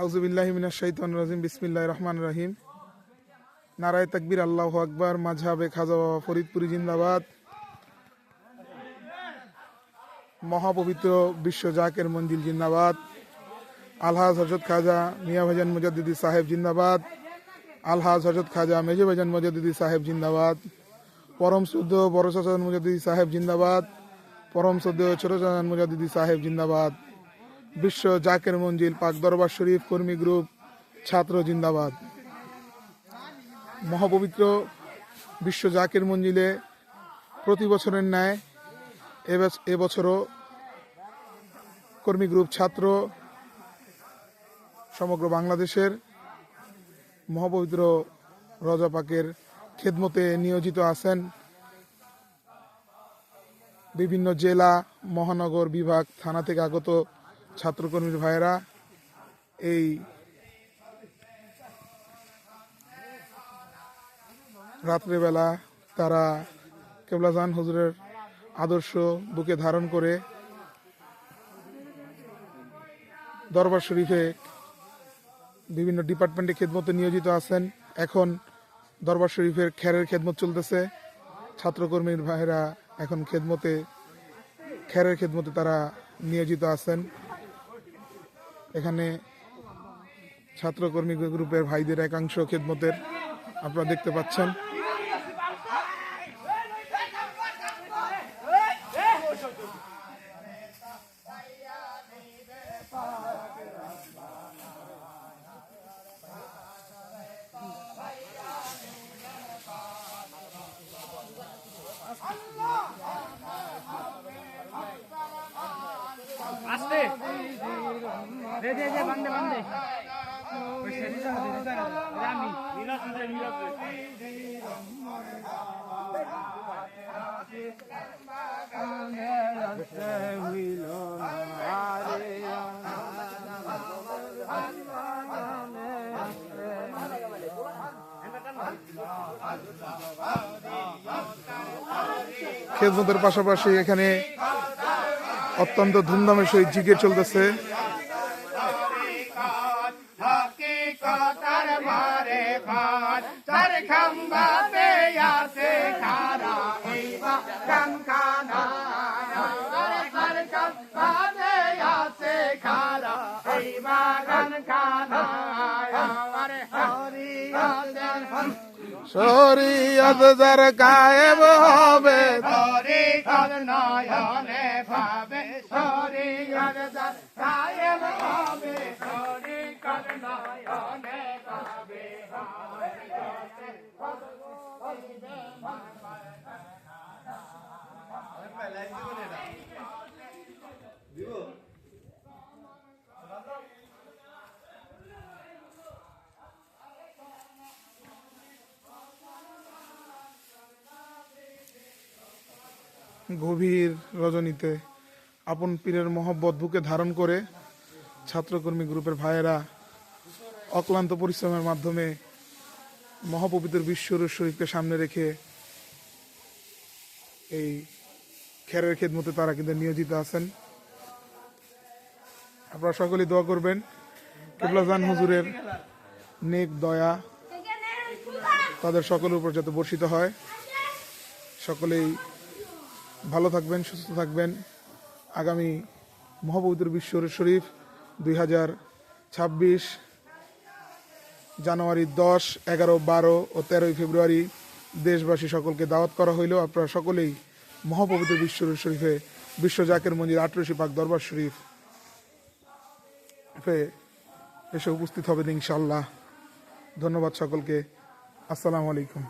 আউযুবিল্লাহি মিনাশ শাইতানির রাজিম। বিসমিল্লাহির রহমানির রহিম। নারায়ে তাকবীর, আল্লাহু আকবার। মাযহাবে খাজা বাবা ফরিদপুরি জিন্দাবাদ। মহাপবিত্র বিশ্ব জাকের মঞ্জিল জিন্দাবাদ। আলহাজ হযরত খাজা মিয়া ভাইজান মুজাদ্দিদি সাহেব জিন্দাবাদ। আলহাজ হযরত খাজা মেজো ভাইজান মুজাদ্দিদি সাহেব জিন্দাবাদ। পরম শ্রদ্ধেয় বড় চাচা মুজাদ্দিদি সাহেব জিন্দাবাদ। পরম শ্রদ্ধেয় ছোট চাচা মুজাদ্দিদি সাহেব জিন্দাবাদ। বিশ্ব জাকের মঞ্জিল পাক দরবার শরীফ কর্মী গ্রুপ ছাত্র জিন্দাবাদ। মহাপবিত্র বিশ্ব জাকের মঞ্জিলে প্রতি বছরের ন্যায় এবছরও কর্মী গ্রুপ ছাত্র সমগ্র বাংলাদেশের মহাপবিত্র রজা পাকের খেদমতে নিয়োজিত আছেন। বিভিন্ন জেলা, মহানগর, বিভাগ, থানা থেকে আগত ছাত্রকর্মীর ভাইয়েরা এই রাত্রেবেলা তারা কেবলাজান হুজুরের আদর্শ বুকে ধারণ করে দরবার শরীফে বিভিন্ন ডিপার্টমেন্টে খেদমতে নিয়োজিত আছেন। এখন দরবার শরীফের খেরের খেদমত চলতেছে। ছাত্রকর্মীর ভাইয়েরা এখন খেরের খেদমতে তারা নিয়োজিত আছেন। এখানে ছাত্রকর্মী গ্রুপের ভাইদের একাংশ খেদমতের আপনারা দেখতে পাচ্ছেন। আস্তে দে দে দে বান্দে বান্দে ওই সেটি যা দে আমি মিলাস খেদমতের পাশাপাশি এখানে অত্যন্ত ধুমধামের সহিত জিকির চলতেছে। শরীয়ত যার কায়েম হবে, তরিকত নয়নে ভাবে, শরীয়ত যার কায়েম হবে, তরিকত নয়নে ভাবে। গভীর রজনীতে আপন পীরের মহব্বত বুকে ধারণ করে ছাত্রকর্মী গ্রুপের ভাইয়েরা অক্লান্ত পরিশ্রমের মাধ্যমে মহাপবিত্র বিশ্ব শরীফকে সামনে রেখে এই খেরের খেদমতে তারা কিন্তু নিয়োজিত আছেন। আপনারা সকলেই দোয়া করবেন কেবলাজান হুজুরের নেক দয়া তাদের সকলের উপর যাতে বর্ষিত হয়। সকলেই ভালো থাকবেন, সুস্থ থাকবেন। আগামী মহাপবিত্র বিশ্ব শরীফ 2026 জানুয়ারি 10, 11, 12 ও 13 ফেব্রুয়ারি দেশবাসী সকলকে দাওয়াত করা হইল। আপনারা সকলেই মহাপবিত্র বিশ্ব শরীফে বিশ্ব জাকের মঞ্জিল 18 পাক দরবার শরীফ এসে উপস্থিত হবেন ইনশাআল্লাহ। ধন্যবাদ সকলকে। আসসালামু আলাইকুম।